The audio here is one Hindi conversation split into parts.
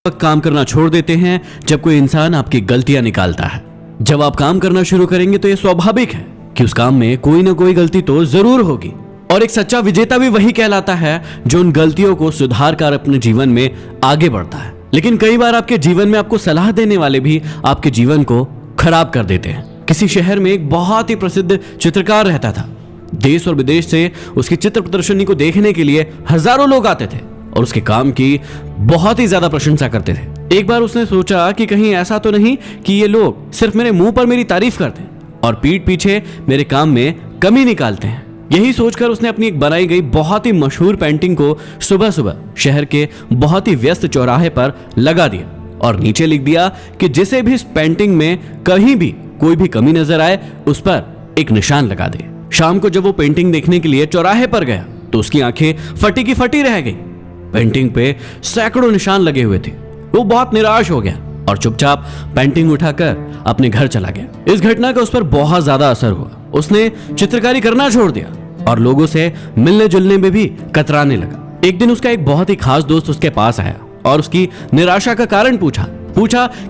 वक्त काम करना छोड़ देते हैं जब कोई इंसान आपकी गलतियां निकालता है। जब आप काम करना शुरू करेंगे तो यह स्वाभाविक है कि उस काम में कोई ना कोई गलती तो जरूर होगी, और एक सच्चा विजेता भी वही कहलाता है जो उन गलतियों को सुधार कर अपने जीवन में आगे बढ़ता है। लेकिन कई बार आपके जीवन में आपको सलाह देने वाले भी आपके जीवन को खराब कर देते हैं। किसी शहर में एक बहुत ही प्रसिद्ध चित्रकार रहता था। देश और विदेश से उसकी चित्र प्रदर्शनी को देखने के लिए हजारों लोग आते थे और उसके काम की बहुत ही ज्यादा प्रशंसा करते थे। एक बार उसने सोचा कि कहीं ऐसा तो नहीं कि ये लोग सिर्फ मेरे मुंह पर मेरी तारीफ करते हैं और पीठ पीछे मेरे काम में कमी निकालते हैं। यही सोचकर उसने अपनी एक बनाई गई बहुत ही मशहूर पेंटिंग को सुबह सुबह शहर के बहुत ही व्यस्त चौराहे पर लगा दिया और नीचे लिख दिया कि जिसे भी इस पेंटिंग में कहीं भी कोई भी कमी नजर आए उस पर एक निशान लगा दे। शाम को जब वो पेंटिंग देखने के लिए चौराहे पर गया तो उसकी आंखें फटी की फटी रह गई। पेंटिंग पे सैकड़ों निशान लगे हुए थे। वो बहुत निराश हो गया और चुपचाप पेंटिंग उठाकर अपने घर चला गया। इस घटना का उस पर बहुत ज्यादा असर हुआ। उसने चित्रकारी करना छोड़ दिया और लोगों से मिलने जुलने में भी कतराने लगा। एक दिन उसका एक बहुत ही खास दोस्त उसके पास आया और उसकी निराशा का कारण पूछा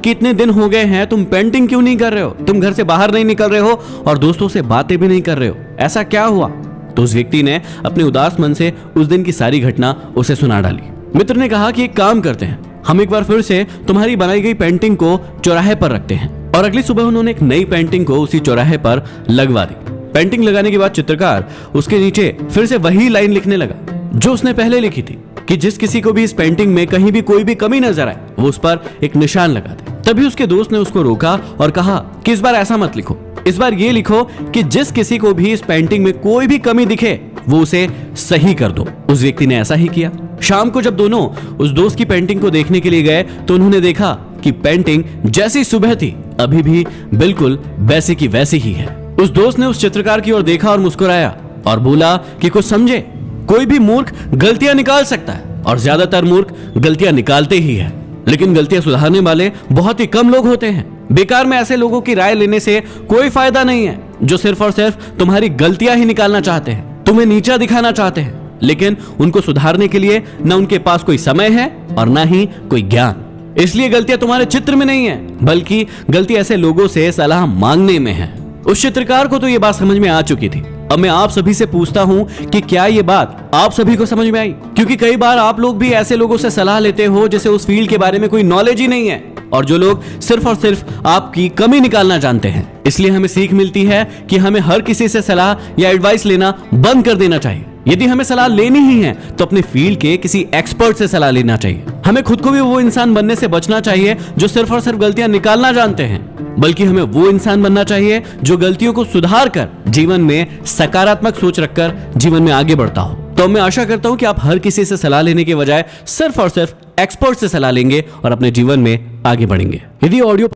कि इतने दिन हो गए हैं, तुम पेंटिंग क्यों नहीं कर रहे हो? तुम घर से बाहर नहीं निकल रहे हो और दोस्तों से बातें भी नहीं कर रहे हो, ऐसा क्या हुआ? तो उस व्यक्ति ने अपने उदास मन से उस दिन की सारी घटना उसे सुना डाली। मित्र ने कहा कि एक काम करते हैं, हम एक बार फिर से तुम्हारी बनाई गई पेंटिंग को चौराहे पर रखते हैं। और अगली सुबह उन्होंने एक नई पेंटिंग को उसी चौराहे पर लगवा दी। पेंटिंग लगाने के बाद चित्रकार उसके नीचे फिर से वही लाइन लिखने लगा जो उसने पहले लिखी थी कि जिस किसी को भी इस पेंटिंग में कहीं भी कोई भी कमी नजर आए वो उस पर एक निशान लगा दे। तभी उसके दोस्त ने उसको रोका और कहा कि इस बार ऐसा मत लिखो, इस बार ये लिखो कि जिस किसी को भी इस पेंटिंग में कोई भी कमी दिखे वो उसे सही कर दो। उस व्यक्ति ने ऐसा ही किया। शाम को जब दोनों उस दोस्त की पेंटिंग को देखने के लिए गए तो उन्होंने देखा कि पेंटिंग जैसी सुबह थी अभी भी बिल्कुल वैसे की वैसी ही है। उस दोस्त ने उस चित्रकार की ओर देखा और मुस्कुराया और बोला कि कुछ समझे, कोई भी मूर्ख गलतियां निकाल सकता है और ज्यादातर मूर्ख गलतियां निकालते ही है, लेकिन गलतियां सुधारने वाले बहुत ही कम लोग होते हैं। बेकार में ऐसे लोगों की राय लेने से कोई फायदा नहीं है जो सिर्फ और सिर्फ तुम्हारी गलतियां ही निकालना चाहते हैं, तुम्हें नीचा दिखाना चाहते हैं, लेकिन उनको सुधारने के लिए न उनके पास कोई समय है और न ही कोई ज्ञान। इसलिए गलतियां तुम्हारे चित्र में नहीं है, बल्कि गलती ऐसे लोगों से सलाह मांगने में है। उस चित्रकार को तो ये बात समझ में आ चुकी थी। अब मैं आप सभी से पूछता हूं कि क्या ये बात आप सभी को समझ में आई? क्योंकि कई बार आप लोग भी ऐसे लोगों से सलाह लेते हो जैसे उस फील्ड के बारे में कोई नॉलेज ही नहीं है और जो लोग सिर्फ और सिर्फ आपकी कमी निकालना जानते हैं। इसलिए हमें सीख मिलती है कि हमें हर किसी से सलाह या एडवाइस लेना बंद कर देना चाहिए। यदि हमें सलाह लेनी ही है तो अपने फील्ड के किसी एक्सपर्ट से सलाह लेना चाहिए। हमें खुद को भी वो इंसान बनने से बचना चाहिए जो सिर्फ और सिर्फ गलतियां निकालना जानते हैं, बल्कि हमें वो इंसान बनना चाहिए जो गलतियों को सुधार कर जीवन में सकारात्मक सोच रखकर जीवन में आगे बढ़ता हो। तो मैं आशा करता हूं कि आप हर किसी से सलाह लेने के बजाय सिर्फ और सिर्फ एक्सपर्ट से सलाह लेंगे और अपने जीवन में आगे बढ़ेंगे। यदि ऑडियो